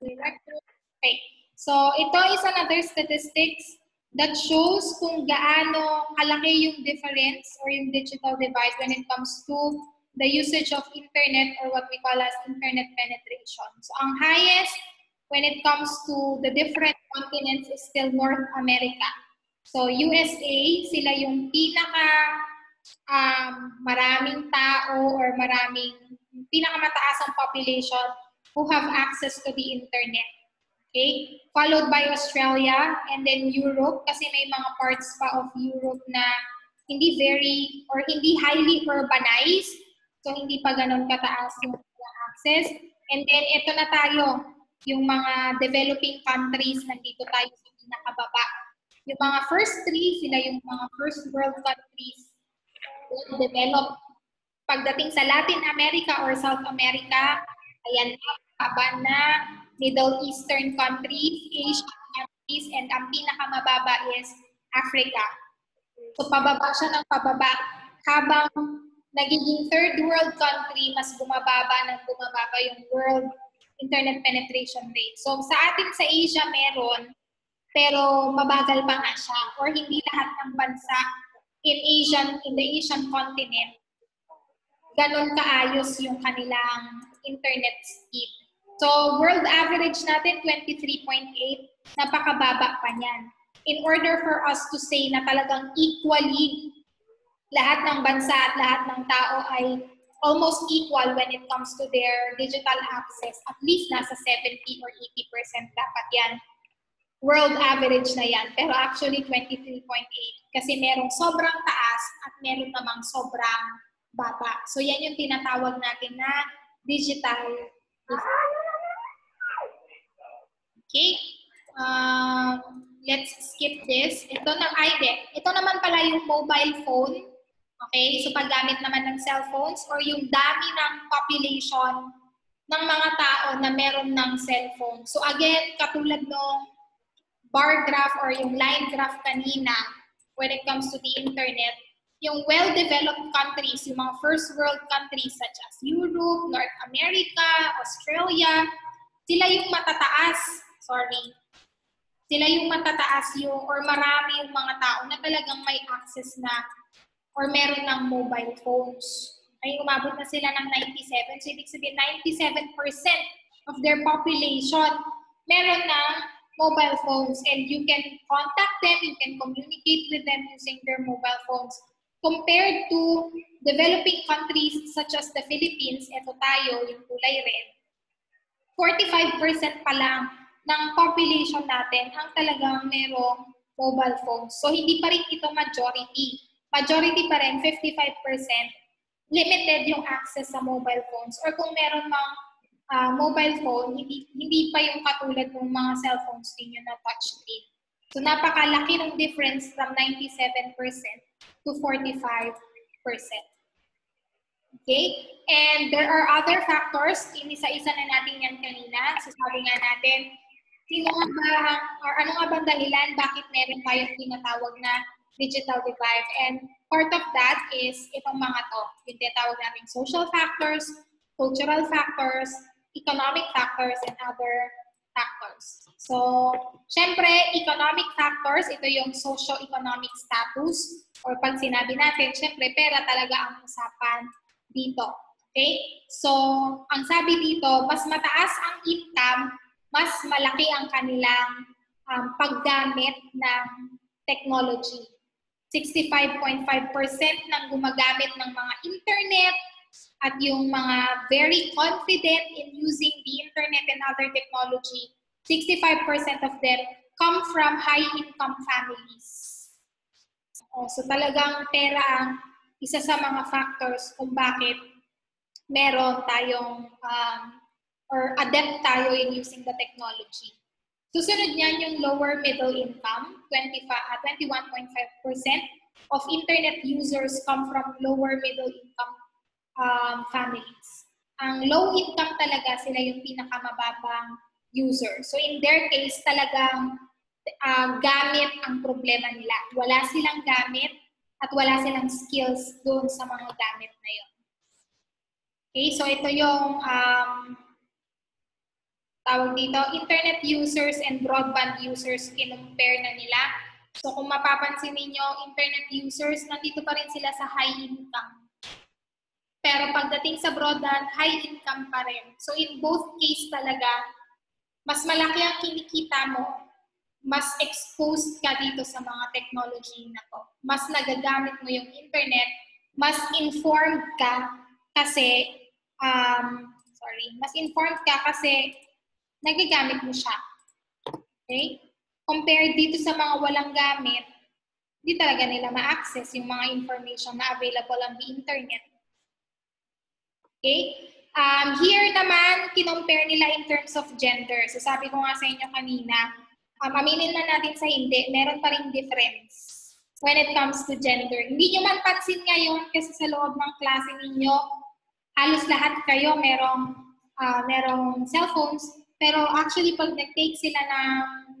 Okay. So, ito is another statistics that shows kung gaano kalaki yung difference or yung digital divide when it comes to the usage of internet or what we call as internet penetration. So, ang highest when it comes to the different continents is still North America. So, USA, sila yung pinaka maraming tao or pinakamataas ang population who have access to the internet. Okay? Followed by Australia and then Europe kasi may mga parts pa of Europe na hindi highly urbanized. So, hindi pa ganun kataas yung access. And then, ito na tayo, yung mga developing countries, nandito tayo sa pinakababa. Yung mga first three, sila yung mga first world countries developed. Pagdating sa Latin America or South America, ayan na, Middle Eastern countries, Asian countries, and ang pinakamababa is Africa. So, pababa siya ng pababa. Habang nagiging third world country, mas bumababa yung world internet penetration rate. So, sa atin sa Asia meron, pero mabagal pa nga siya. Or hindi lahat ng bansa in the Asian continent, ganon kaayos yung kanilang internet speed. So, world average natin, 23.8, napakababa pa niyan. In order for us to say na talagang equally, lahat ng bansa at lahat ng tao ay almost equal when it comes to their digital access, at least nasa 70 or 80% dapat yan. World average na yan. Pero actually, 23.8. Kasi merong sobrang taas at meron namang sobrang baba. So, yan yung tinatawag natin na digital divide. Okay. Let's skip this. Ito naman pala yung mobile phone. Okay. So, paggamit naman ng cellphones or yung dami ng population ng mga tao na meron ng cellphone. So, again, katulad nung bar graph or yung line graph kanina when it comes to the internet, yung well-developed countries, yung mga first world countries such as Europe, North America, Australia, sila yung matataas. Sila yung matataas or marami yung mga tao na talagang may access na or meron ng mobile phones. Ay umabot na sila ng 97. So, ibig sabihin, 97% of their population meron ng mobile phones. And you can contact them, you can communicate with them using their mobile phones. Compared to developing countries such as the Philippines, eto tayo, yung kulay red, 45% pa lang ng population natin ang talagang merong mobile phones. So, hindi pa rin ito majority. Majority pa rin, 55%, limited yung access sa mobile phones. Or kung meron mang mobile phone, hindi pa yung katulad ng mga cellphones ninyo na touchscreen. So, napakalaki ng difference from 97% to 45%. Okay? And there are other factors. Inisa-isa na natin yan kanina. So, sabi nga natin, ano nga bang dahilan bakit meron tayong tinatawag na digital divide? And part of that is itong mga to. Yung tinatawag natin social factors, cultural factors, economic factors, and other factors. So, syempre, economic factors, ito yung socio-economic status. Or pag sinabi natin, syempre, pera talaga ang usapan dito. Okay? So, ang sabi dito, mas mataas ang income, mas malaki ang kanilang paggamit ng technology. 65.5% ng gumagamit ng mga internet at yung mga very confident in using the internet and other technology, 65% of them come from high-income families. So talagang pera ang isa sa mga factors kung bakit meron tayong or adept tayo in using the technology. Susunod niyan yung lower middle income, 21.5% of internet users come from lower middle income families. Ang low income talaga sila yung pinakamababang user. So in their case, talagang gamit ang problema nila. Wala silang gamit at wala silang skills doon sa mga gamit na yun. Okay, so ito yung tawag dito, internet users and broadband users, kinumpare na nila. So kung mapapansin ninyo, internet users, nandito pa rin sila sa high income. Pero pagdating sa broadband, high income pa rin. So in both case talaga, mas malaki ang kinikita mo, mas exposed ka dito sa mga technology na to. Mas nagagamit mo yung internet, mas informed ka kasi, mas informed ka kasi nagagamit mo siya. Okay? Compared dito sa mga walang gamit, hindi talaga nila ma-access yung mga information na available on the internet. Okay? Here naman, kinompare nila in terms of gender. So sabi ko nga sa inyo kanina, aminin na natin sa hindi, meron pa ring difference when it comes to gender. Hindi nyo man pansin ngayon kasi sa loob ng klase ninyo, halos lahat kayo merong cellphones, pero actually pag nag-take sila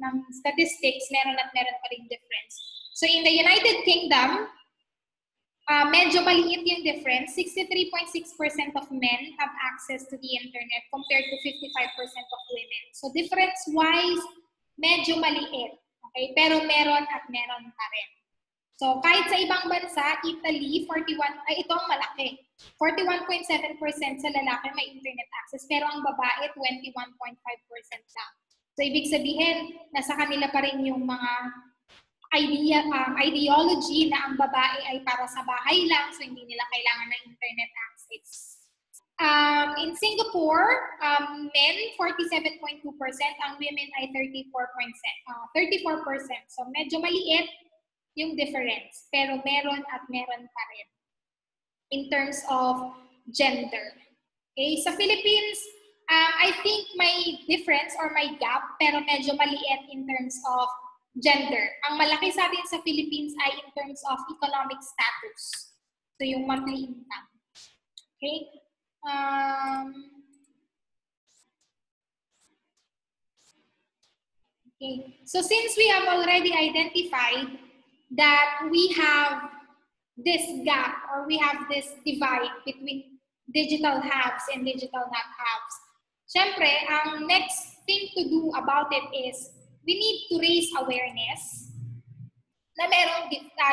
ng statistics, meron pa ring difference. So in the United Kingdom, medyo maliit yung difference. 63.6% of men have access to the internet compared to 55% of women. So difference-wise, medyo maliit. Okay? Pero meron at meron pa rin. So kahit sa ibang bansa, Italy, ito ang malaki. 41.7% sa lalaki may internet access, pero ang babae, 21.5% lang. So ibig sabihin, nasa kanila pa rin yung mga ideology na ang babae ay para sa bahay lang, so hindi nila kailangan ng internet access. In Singapore, men 47.2%, ang women ay 34%. So medyo maliit yung difference, pero meron at meron pa rin in terms of gender. Okay, sa Philippines, I think may difference or may gap, pero medyo maliit in terms of gender. Ang malaki sa atin sa Philippines ay in terms of economic status. So yung monthly income. Okay? Okay. So since we have already identified that we have this gap or we have this divide between digital haves and digital not haves, syempre, ang next thing to do about it is we need to raise awareness na merong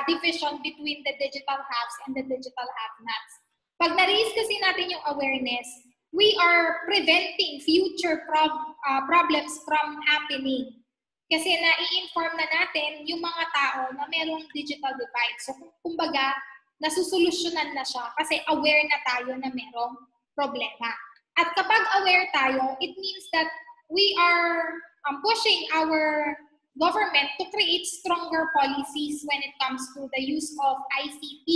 division between the digital haves and the digital have-nots. Pag na-raise kasi natin yung awareness, we are preventing future problems from happening. Kasi na-i-inform na natin yung mga tao na merong digital divide. So, kumbaga, nasusolusyonan na siya kasi aware na tayo na merong problema. At kapag aware tayo, it means that we are pushing our government to create stronger policies when it comes to the use of ICT,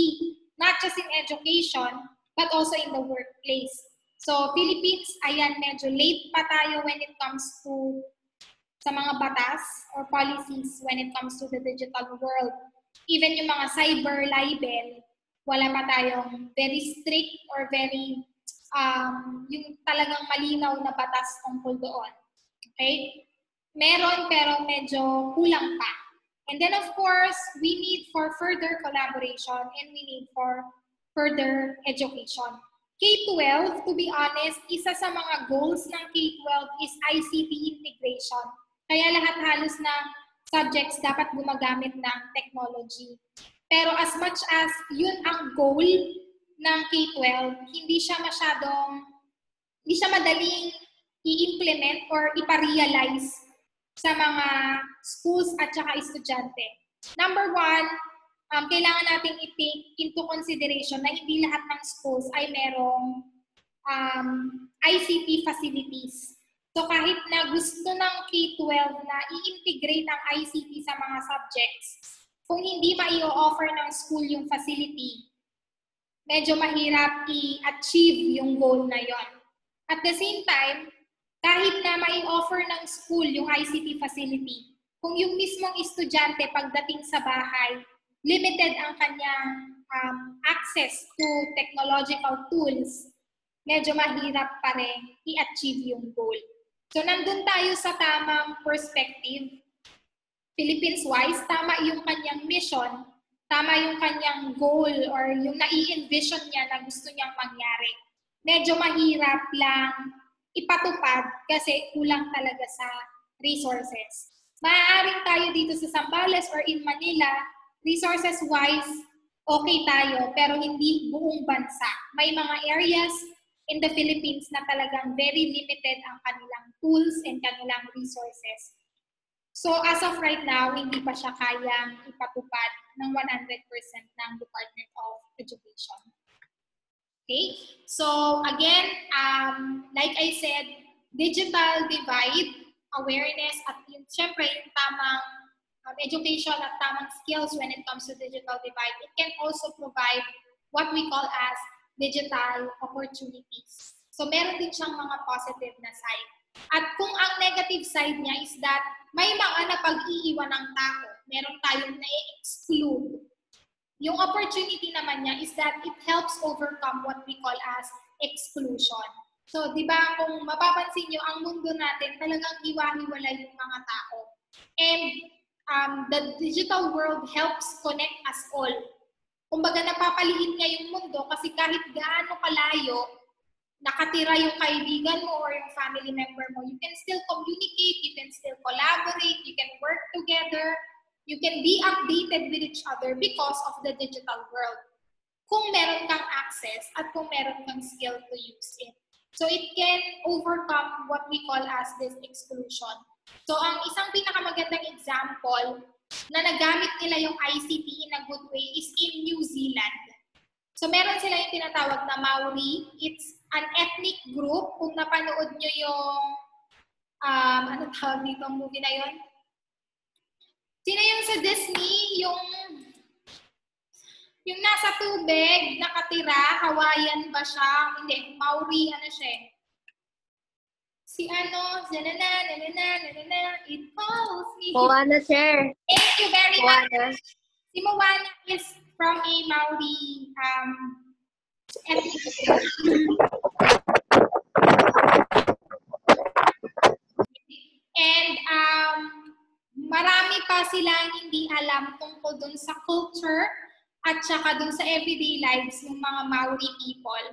not just in education, but also in the workplace. So, Philippines, ayan, medyo late pa tayo when it comes to sa mga batas or policies when it comes to the digital world. Even yung mga cyber libel, wala pa tayong very strict or very, yung talagang malinaw na batas tungkol doon. Okay? Meron pero medyo kulang pa. And then of course, we need for further collaboration and we need for further education. K-12, to be honest, isa sa mga goals ng K-12 is ICT integration. Kaya lahat halos ng subjects dapat gumagamit ng technology. Pero as much as yun ang goal ng K-12, hindi siya madaling i-implement or ipa-realize sa mga schools at saka estudyante. Number one, kailangan nating i-take into consideration na hindi lahat ng schools ay merong ICT facilities. So kahit na gusto ng K-12 na i-integrate ang ICT sa mga subjects, kung hindi ma-i-offer ng school yung facility, medyo mahirap i-achieve yung goal na yon. At the same time, kahit na ma-i-offer ng school yung ICT facility, kung yung mismong estudyante pagdating sa bahay, limited ang kanyang access to technological tools, medyo mahirap pa rin i-achieve yung goal. So, nandun tayo sa tamang perspective. Philippines-wise, tama yung kanyang mission, tama yung kanyang goal or yung nai-envision niya na gusto niyang mangyari. Medyo mahirap lang ipatupad kasi kulang talaga sa resources. Maaaring tayo dito sa Zambales or in Manila, resources-wise, okay tayo, pero hindi buong bansa. May mga areas in the Philippines na talagang very limited ang kanilang tools and kanilang resources. So as of right now, hindi pa siya kayang ipatupad ng 100% ng Department of Education. Okay? So again, like I said, digital divide, awareness, at syempre yung tamang education at tamang skills when it comes to digital divide, it can also provide what we call as digital opportunities. So meron din siyang mga positive na side. At kung ang negative side niya is that may mga napag-iiwan ng tao, meron tayong na-exclude. Yung opportunity naman niya is that it helps overcome what we call as exclusion. So, di ba, kung mapapansin nyo, ang mundo natin talagang iwa-hiwalay yung mga tao. And the digital world helps connect us all. Kumbaga, napapaliit niya yung mundo kasi kahit gaano kalayo, nakatira yung kaibigan mo or yung family member mo, you can still communicate, you can still collaborate, you can work together, you can be updated with each other because of the digital world. Kung meron kang access at kung meron kang skill to use it. So it can overcome what we call as this exclusion. So ang isang pinakamagandang example na nagamit nila yung ICT in a good way is in New Zealand. So meron sila yung tinatawag na Maori. It's an ethnic group. Kung napanood nyo yung, ano tawag dito ang movie na yun? Sino yung sa Disney? Yung nasa tubig, nakatira, Hawaiian ba siya? Hindi, Maori, ano siya? Si ano, it calls me. Moana, sir. Thank you very much. Si Moana is from a Maori ethnic group. And marami pa silang hindi alam tungkol dun sa culture at saka dun sa everyday lives ng mga Maori people.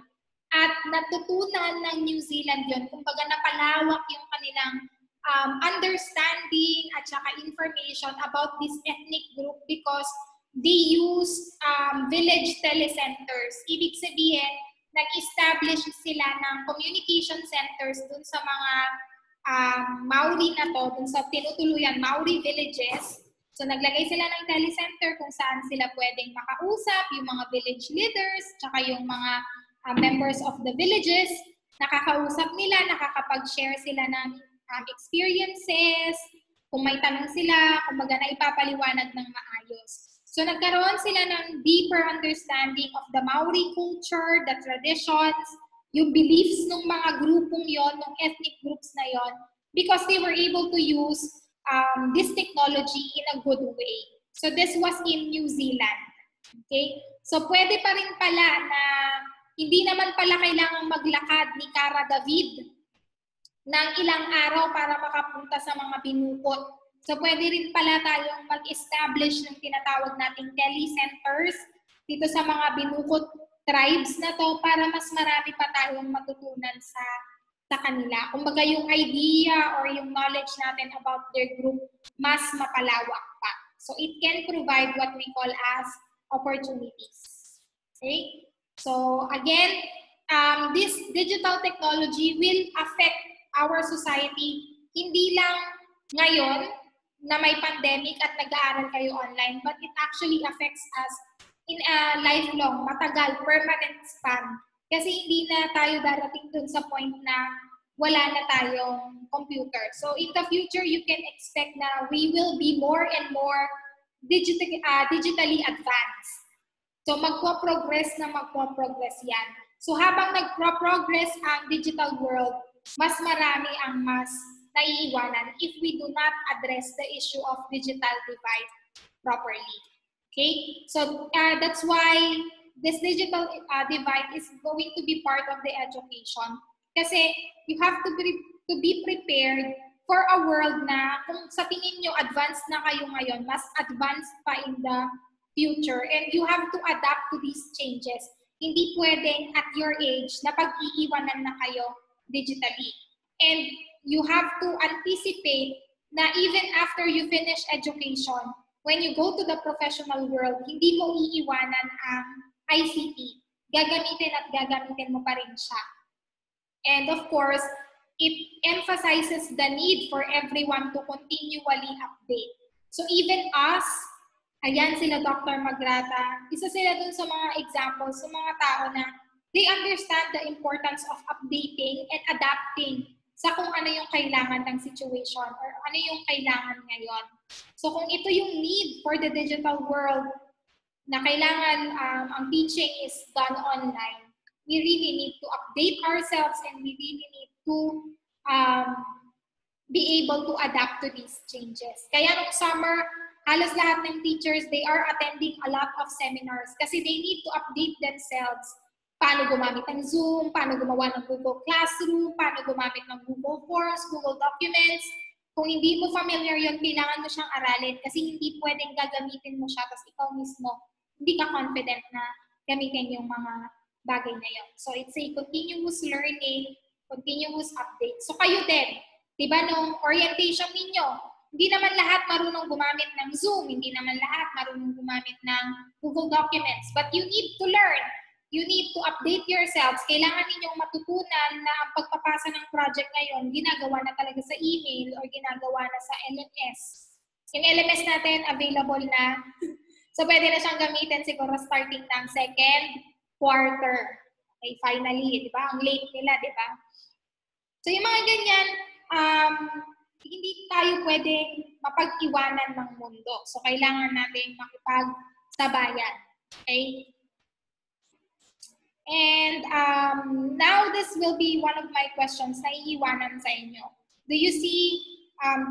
At natutunan ng New Zealand yun, kumbaga napalawak yung kanilang understanding at saka information about this ethnic group because they use village telecenters. Ibig sabihin, nag-establish sila ng communication centers dun sa mga Maori na to, dun sa tinutuluyan, Maori villages. So naglagay sila ng telecenter kung saan sila pwedeng makausap, yung mga village leaders, tsaka yung mga members of the villages. Nakakausap nila, nakakapag-share sila ng experiences, kung may tanong sila, kumbaga na ipapaliwanag ng maayos. So nagkaroon sila ng deeper understanding of the Maori culture, the traditions, yung beliefs ng mga grupong yon, ng ethnic groups na yon, because they were able to use this technology in a good way. So this was in New Zealand. Okay? So pwede pa rin pala na hindi naman pala kailangang maglakad ni Cara David ng ilang araw para makapunta sa mga binukot. So pwede rin pala tayong mag-establish ng tinatawag nating telecenters dito sa mga binukot tribes na to para mas marami pa tayong matutunan sa kanila. Kumbaga yung idea or yung knowledge natin about their group mas mapalawak pa. So it can provide what we call as opportunities. Okay? So again, this digital technology will affect our society hindi lang ngayon na may pandemic at nag-aaral kayo online, but it actually affects us in a lifelong, matagal, permanent span. Kasi hindi na tayo darating dun sa point na wala na tayong computer. So in the future, you can expect na we will be more and more digitally advanced. So magpo-progress yan. So habang nagpo-progress ang digital world, mas marami ang mas naiiwanan if we do not address the issue of digital divide properly. Okay? So that's why this digital divide is going to be part of the education. Kasi you have to be prepared for a world na kung sa tingin nyo advanced na kayo ngayon, mas advanced pa in the future. And you have to adapt to these changes. Hindi pwedeng at your age na pag-iiwanan na kayo digitally. And you have to anticipate na even after you finish education, when you go to the professional world, hindi mo iiwanan ang ICT. Gagamitin at gagamitin mo pa rin siya. And of course, it emphasizes the need for everyone to continually update. So even us, ayan sila Dr. Magrata, isa sila dun sa mga examples, sa mga tao na they understand the importance of updating and adapting sa kung ano yung kailangan ng situation or ano yung kailangan ngayon. So kung ito yung need for the digital world na kailangan ang teaching is done online, we really need to update ourselves and we really need to be able to adapt to these changes. Kaya nung summer, halos lahat ng teachers, they are attending a lot of seminars kasi they need to update themselves. Paano gumamit ng Zoom, paano gumawa ng Google Classroom, paano gumamit ng Google Forms, Google Documents. Kung hindi mo familiar yun, kailangan mo siyang aralin kasi hindi pwedeng gagamitin mo siya tapos ikaw mismo, hindi ka confident na gamitin yung mga bagay na yun. So it's a continuous learning, continuous update. So kayo din, di ba nung orientation ninyo, hindi naman lahat marunong gumamit ng Zoom, hindi naman lahat marunong gumamit ng Google Documents, but you need to learn. You need to update yourselves. Kailangan ninyong matutunan na ang pagpapasa ng project ngayon, ginagawa na talaga sa email or ginagawa na sa LMS. Yung LMS natin, available na. So, pwede na siyang gamitin siguro starting ng second quarter. Okay, finally, di ba? Ang late nila, di ba? So, yung mga ganyan, hindi tayo pwedeng mapag-iwanan ng mundo. So, kailangan natin makipagsabayan. Okay? And now this will be one of my questions na iiwanan sa inyo. Do you see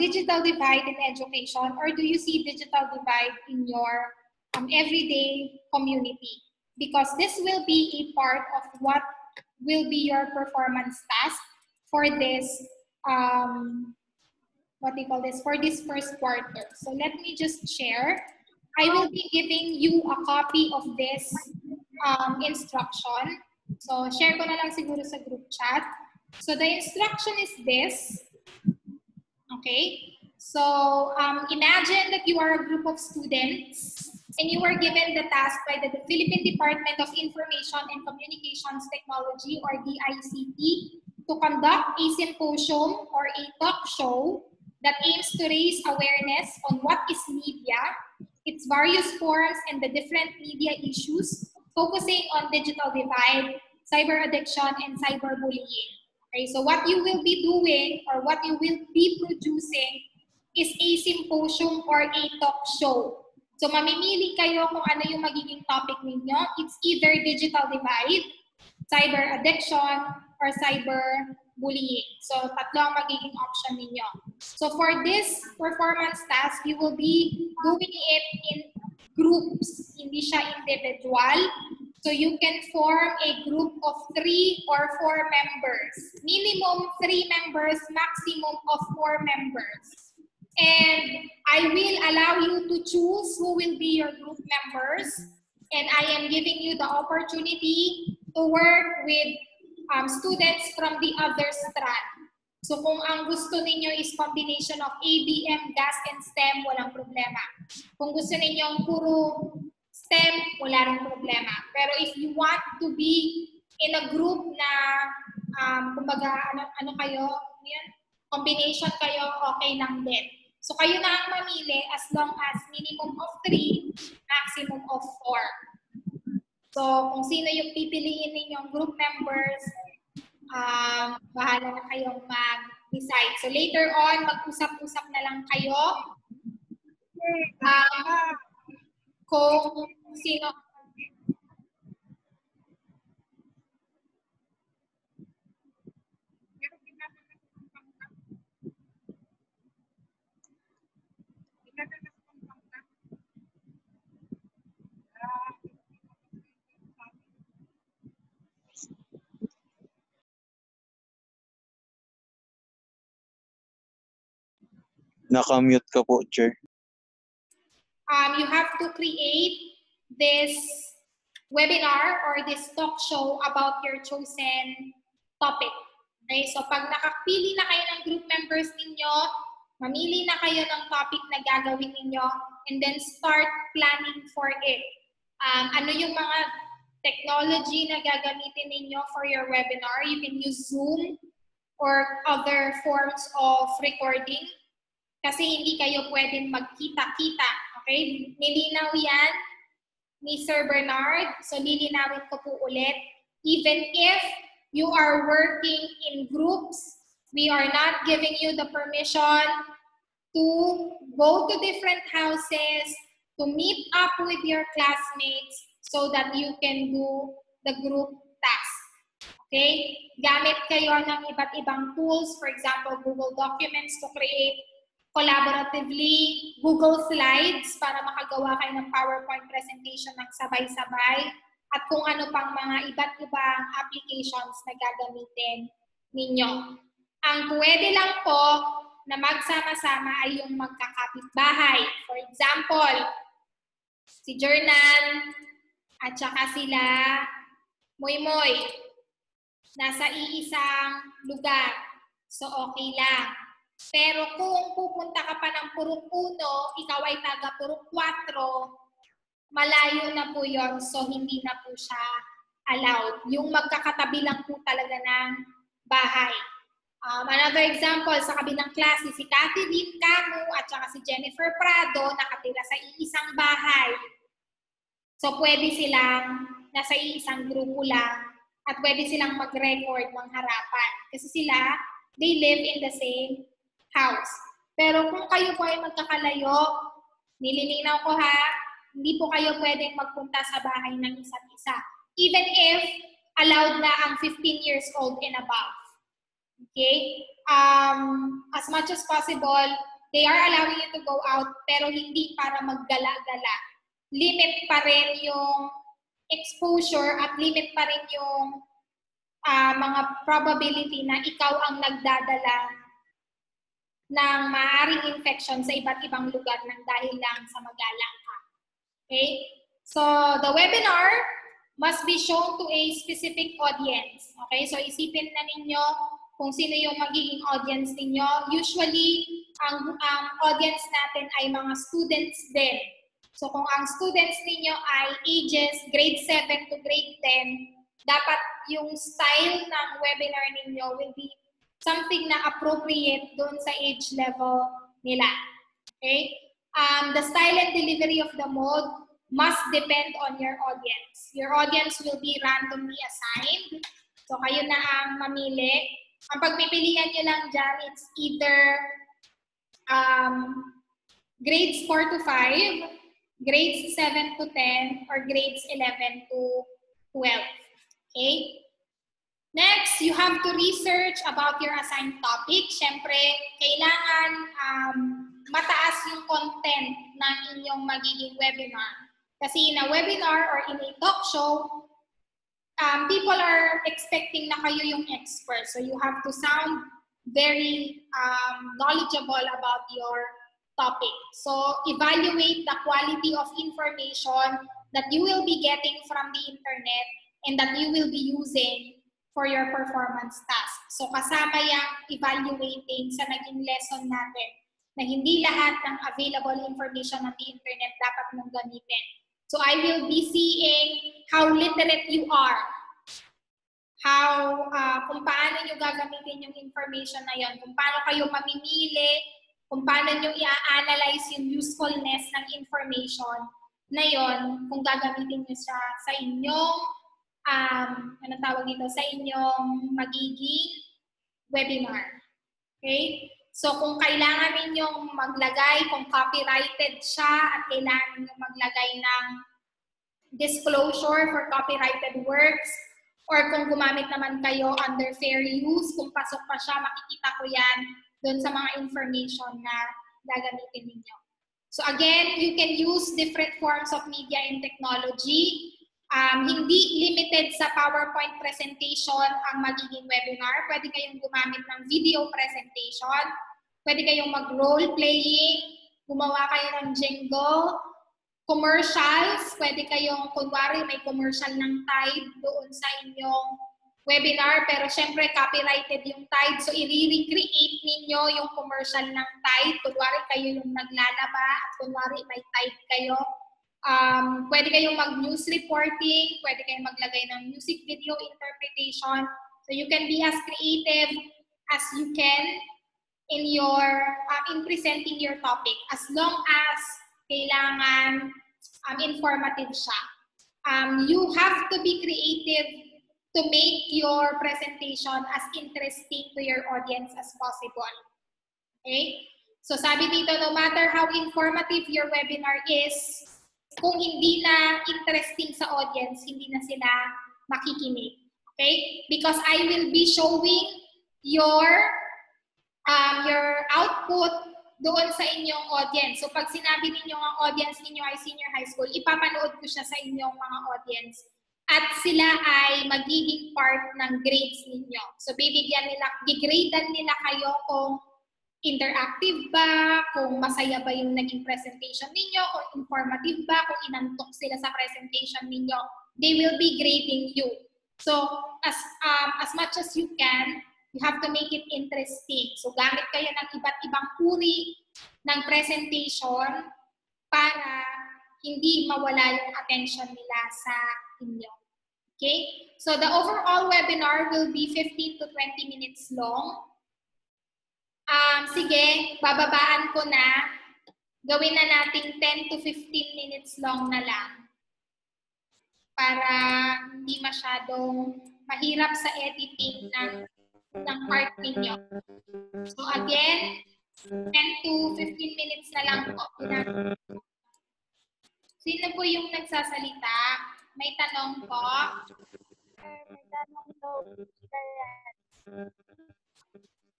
digital divide in education or do you see digital divide in your everyday community? Because this will be a part of what will be your performance task for this, for this first quarter. So let me just share. I will be giving you a copy of this instruction. So, share ko na lang siguro sa group chat. So, the instruction is this. Okay? So, imagine that you are a group of students and you were given the task by the Philippine Department of Information and Communications Technology or DICT to conduct a symposium or a talk show that aims to raise awareness on what is media, its various forms, and the different media issues, focusing on digital divide, cyber addiction, and cyberbullying. Okay, so what you will be doing or what you will be producing is a symposium or a talk show. So mamimili kayo kung ano yung magiging topic ninyo. It's either digital divide, cyber addiction, or cyberbullying. So tatlo ang magiging option ninyo. So for this performance task, you will be doing it in groups, hindi siya individual. So you can form a group of 3 or 4 members. Minimum 3 members, maximum of 4 members. And I will allow you to choose who will be your group members. And I am giving you the opportunity to work with students from the other strand. So kung ang gusto ninyo is combination of ABM, GAS, and STEM, walang problema. Kung gusto ninyo puro STEM, wala rin problema. Pero if you want to be in a group na, kumbaga, ano kayo, yun, combination kayo, okay lang din. So kayo na ang mamili as long as minimum of 3, maximum of 4. So kung sino yung pipiliin ninyong group members, bahala na kayong mag-decide. So later on, mag-usap-usap na lang kayo kung sino. Naka-mute ka po, Chair. You have to create this webinar or this talk show about your chosen topic. Okay, so pag nakapili na kayo ng group members ninyo, mamili na kayo ng topic na gagawin ninyo, and then start planning for it. Ano yung mga technology na gagamitin ninyo for your webinar? You can use Zoom or other forms of recording kasi hindi kayo pwedeng magkita-kita. Okay? Nilinaw yan ni Sir Bernard. So, lilinawin ko po ulit. Even if you are working in groups, we are not giving you the permission to go to different houses, to meet up with your classmates so that you can do the group task. Okay? Gamit kayo ng iba't ibang tools, for example, Google Documents to create collaboratively, Google Slides para makagawa kayo ng PowerPoint presentation ng sabay-sabay, at kung ano pang mga iba't ibang applications na gagamitin ninyo. Ang pwede lang po na magsama-sama ay yung magkakapitbahay. For example, si Jernan at saka sila Moy-Moy nasa iisang lugar. So, okay lang. Pero kung pupunta ka pa ng Purok 1, ikaw ay taga Purok 4, malayo na po yon, so hindi na po siya allowed. Yung magkakatabi lang po talaga ng bahay. Another example, sa kabilang klase, si Cathy Dean Camu at saka si Jennifer Prado nakatira sa iisang bahay. So pwede silang nasa iisang grupo lang at pwede silang mag-record ng harapan. Kasi sila, they live in the same house. Pero kung kayo po ay magkakalayo, nililinaw ko ha, hindi po kayo pwedeng magpunta sa bahay ng isa't isa. Even if allowed na ang 15 years old and above. Okay? As much as possible, they are allowing you to go out, pero hindi para maggala-gala. Limit pa rin yung exposure at limit pa rin yung mga probability na ikaw ang nagdadala ng maaaring infection sa iba't ibang lugar ng dahil lang sa magalang ka. Okay? So, the webinar must be shown to a specific audience. Okay? So, isipin na ninyo kung sino yung magiging audience ninyo. Usually, ang audience natin ay mga students din. So, kung ang students ninyo ay ages grade 7 to grade 10, dapat yung style ng webinar ninyo will be something na appropriate doon sa age level nila. Okay? The style and delivery of the mode must depend on your audience. Your audience will be randomly assigned. So, kayo na ang mamili. Ang pagpipilian nyo lang dyan, it's either grades 4 to 5, grades 7 to 10, or grades 11 to 12. Okay? Next, you have to research about your assigned topic. Siyempre, kailangan mataas yung content ng inyong magiging webinar. Kasi in a webinar or in a talk show, people are expecting na kayo yung expert. So you have to sound very knowledgeable about your topic. So evaluate the quality of information that you will be getting from the internet and that you will be using for your performance task. So kasama yung evaluating sa naging lesson natin na hindi lahat ng available information ng the internet dapat mong gamitin. So I will be seeing how literate you are, kung paano nyo gagamitin yung information na yon, kung paano kayo mamimili, kung paano nyo i-analyze yung usefulness ng information na yon, kung gagamitin nyo siya sa inyong anong tawag dito, sa inyong magiging webinar. Okay? So, kung kailangan ninyong maglagay, kung copyrighted siya at kailangan ninyong maglagay ng disclosure for copyrighted works, or kung gumamit naman kayo under fair use, kung pasok pa siya, makikita ko yan doon sa mga information na gagamitin ninyo. So, again, you can use different forms of media and technology. Hindi limited sa PowerPoint presentation ang magiging webinar. Pwede kayong gumamit ng video presentation. Pwede kayong mag-role-playing, gumawa kayo ng jingle, commercials. Pwede kayong, kunwari, may commercial ng Tide doon sa inyong webinar, pero syempre copyrighted yung Tide. So, i-recreate ninyo yung commercial ng Tide. Kunwari kayo yung naglalaba at kunwari may Tide kayo. Pwede kayong mag-news reporting, pwede kayong maglagay ng music video interpretation. So, you can be as creative as you can in your in presenting your topic, as long as kailangan informative siya. You have to be creative to make your presentation as interesting to your audience as possible. Okay? So sabi dito, no matter how informative your webinar is, kung hindi na interesting sa audience, hindi na sila makikinig. Okay? Because I will be showing your output doon sa inyong audience. So pag sinabi ninyo ang audience ninyo ay senior high school, ipapanood ko siya sa inyong mga audience. At sila ay magiging part ng grades ninyo. So gigradean nila kayo kung interactive ba, kung masaya ba yung naging presentation ninyo, kung informative ba, kung inantok sila sa presentation ninyo. They will be grading you. So as much as you can, you have to make it interesting. So gamit kayo ng iba't ibang uri ng presentation para hindi mawala yung attention nila sa inyo. Okay? So the overall webinar will be 15 to 20 minutes long. Sige, bababaan ko na. Gawin na natin 10 to 15 minutes long na lang. Para hindi masyadong mahirap sa editing ng part ninyo. So again, 10 to 15 minutes na lang po. Sino po yung nagsasalita? May tanong po? May tanong daw.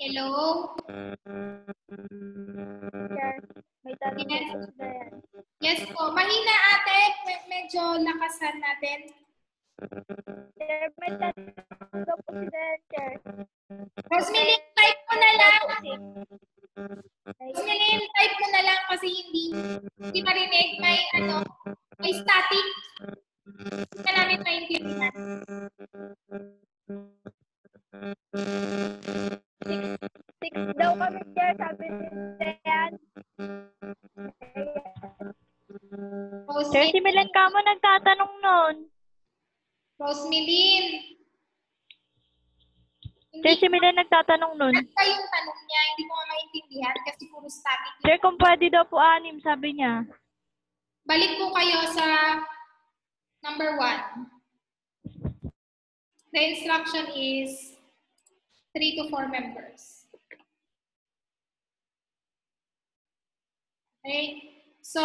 Hello? Sir, may tanong daw. Yes po. Mahina ate. Medyo lakasan natin. Sir, may tanong daw po sir. Rosemary, type mo na lang. Rosemary, type mo na lang kasi hindi marinig. May static. Hindi na namin maintindihan. 6 daw kami sir, sabi ni Dayan. Sir, si Milan ka mo nagtatanong nun. Rosemary. Sir, si Milan nagtatanong nun. Ano pa yung tanong niya? Hindi ko maintindihan kasi puro static. Sir, kung pwede daw po 6, sabi niya. Balik po kayo sa number 1. The instruction is 3 to 4 members. Okay? So,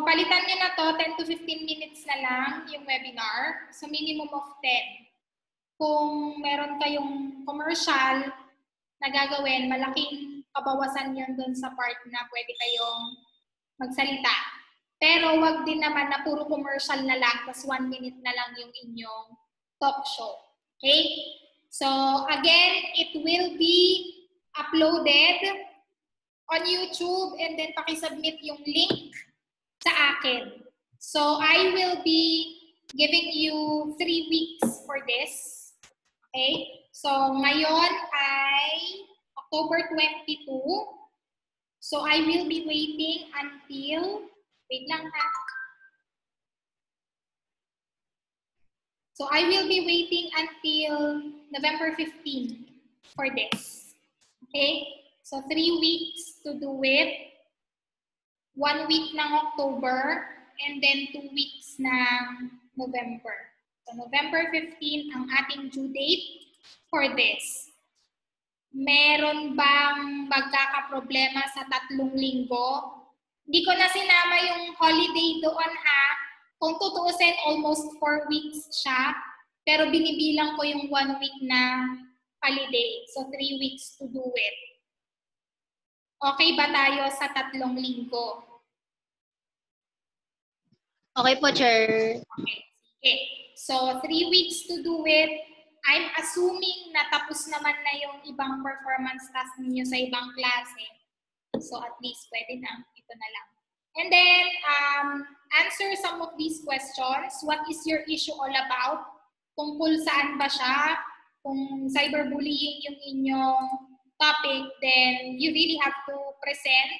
palitan nyo na to, 10 to 15 minutes na lang yung webinar. So, minimum of 10. Kung meron kayong commercial na gagawin, malaking kabawasan yun dun sa part na pwede kayong magsalita. Pero wag din naman na puro commercial na lang, tas 1 minute na lang yung inyong talk show. Okay? So, again, it will be uploaded on YouTube and then pakisubmit yung link sa akin. So, I will be giving you 3 weeks for this. Okay? So, ngayon ay October 22. So, I will be waiting until, wait lang ha. So, I will be waiting until November 15 for this. Okay? So, 3 weeks to do it. 1 week ng October and then 2 weeks ng November. So, November 15 ang ating due date for this. Meron bang magkakaproblema sa 3 linggo? Hindi ko na sinama yung holiday doon ha. Kung tutuusin, almost 4 weeks siya. Pero binibilang ko yung 1 week na holiday. So, 3 weeks to do it. Okay ba tayo sa 3 linggo? Okay po, Chair. Okay. Okay. So, 3 weeks to do it. I'm assuming na tapos naman na yung ibang performance task niyo sa ibang klase. So, at least pwede na. Ito na lang. And then, answer some of these questions. What is your issue all about? Tungkol saan ba siya? kung cyberbullying yung inyong topic, then you really have to present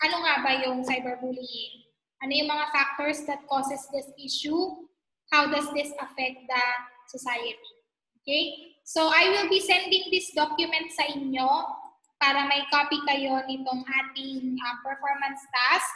ano nga ba yung cyberbullying. Ano yung mga factors that causes this issue? How does this affect the society? Okay? So I will be sending this document sa inyo para may copy kayo nitong ating performance task.